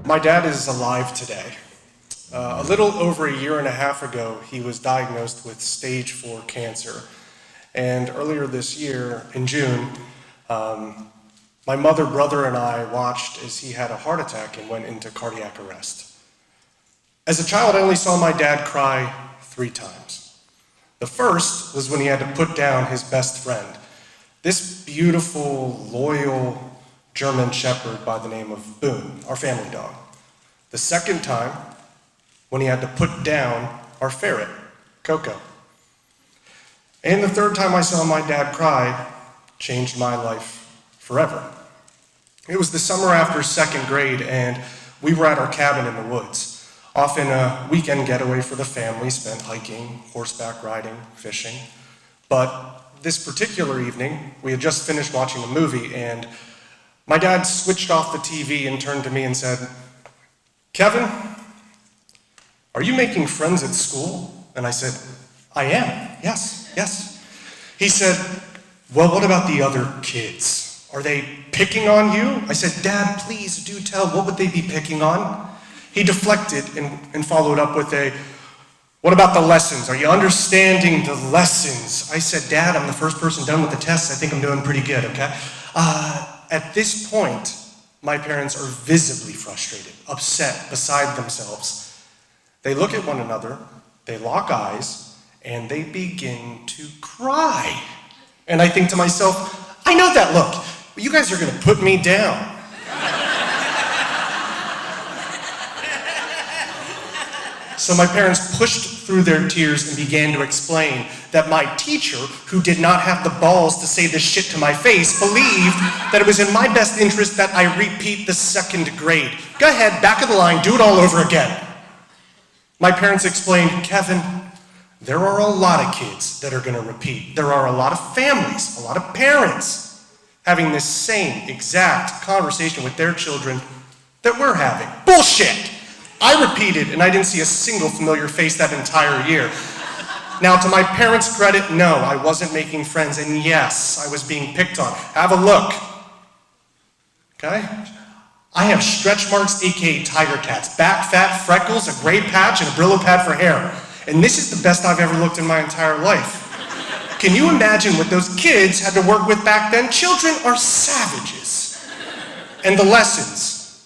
My dad is alive today. A little over a year and a half ago, he was diagnosed with stage 4 cancer. And earlier this year, in June, my mother, brother, and I watched as he had a heart attack and went into cardiac arrest. As a child, I only saw my dad cry 3 times. The first was when he had to put down his best friend, this beautiful, loyal German Shepherd by the name of Boone, our family dog. The second time, when he had to put down our ferret, Coco. And the third time I saw my dad cry changed my life forever. It was the summer after 2nd grade, and we were at our cabin in the woods. Often a weekend getaway for the family spent hiking, horseback riding, fishing. But this particular evening, we had just finished watching a movie, and my dad switched off the TV and turned to me and said, "Kevin, are you making friends at school?" And I said, "I am, yes. He said, "Well, what about the other kids? Are they picking on you?" I said, "Dad, please do tell, what would they be picking on?" He deflected and followed up with "What about the lessons? Are you understanding the lessons?" I said, "Dad, I'm the first person done with the tests. I think I'm doing pretty good, okay?" At this point, my parents are visibly frustrated, upset, beside themselves. They look at one another, they lock eyes, and they begin to cry. And I think to myself, I know that look. You guys are gonna put me down. So my parents pushed through their tears and began to explain that my teacher, who did not have the balls to say this shit to my face, believed that it was in my best interest that I repeat the 2nd grade. Go ahead, back of the line, do it all over again. My parents explained, "Kevin, there are a lot of kids that are gonna repeat. There are a lot of families, a lot of parents having this same exact conversation with their children that we're having." Bullshit! I repeated, and I didn't see a single familiar face that entire year. Now, to my parents' credit, no, I wasn't making friends, and yes, I was being picked on. Have a look. Okay? I have stretch marks, aka tiger tats, back fat, freckles, a gray patch, and a Brillo pad for hair. And this is the best I've ever looked in my entire life. Can you imagine what those kids had to work with back then? Children are savages. And the lessons,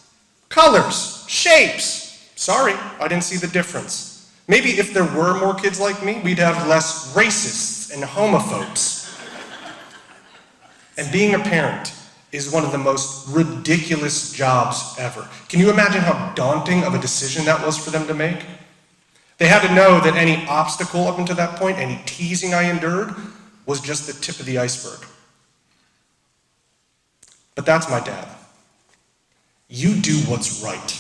colors, shapes. Sorry, I didn't see the difference. Maybe if there were more kids like me, we'd have less racists and homophobes. And being a parent is one of the most ridiculous jobs ever. Can you imagine how daunting of a decision that was for them to make? They had to know that any obstacle up until that point, any teasing I endured, was just the tip of the iceberg. But that's my dad. You do what's right.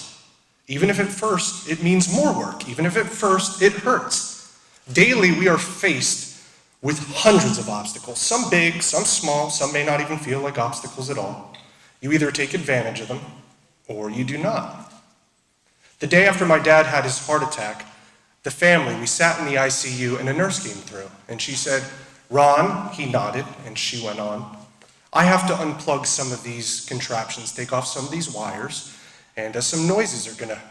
Even if at first it means more work, even if at first it hurts. Daily we are faced with hundreds of obstacles, some big, some small, some may not even feel like obstacles at all. You either take advantage of them or you do not. The day after my dad had his heart attack, the family, we sat in the ICU and a nurse came through and she said, "Ron," he nodded and she went on, "I have to unplug some of these contraptions, take off some of these wires, and some noises are gonna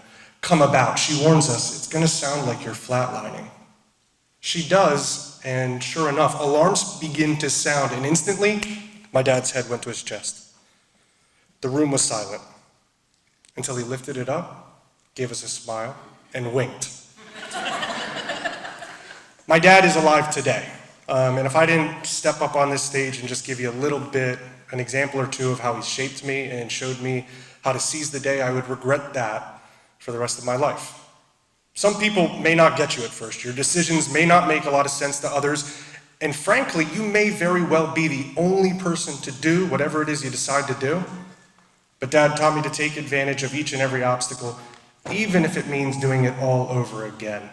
come about. She warns us, it's gonna sound like you're flatlining." She does, and sure enough, alarms begin to sound, and instantly, my dad's head went to his chest. The room was silent, until he lifted it up, gave us a smile, and winked. My dad is alive today, and if I didn't step up on this stage and just give you a little bit, an example or two of how he shaped me and showed me how to seize the day, I would regret that for the rest of my life. Some people may not get you at first. Your decisions may not make a lot of sense to others, and frankly, you may very well be the only person to do whatever it is you decide to do. But Dad taught me to take advantage of each and every obstacle, even if it means doing it all over again.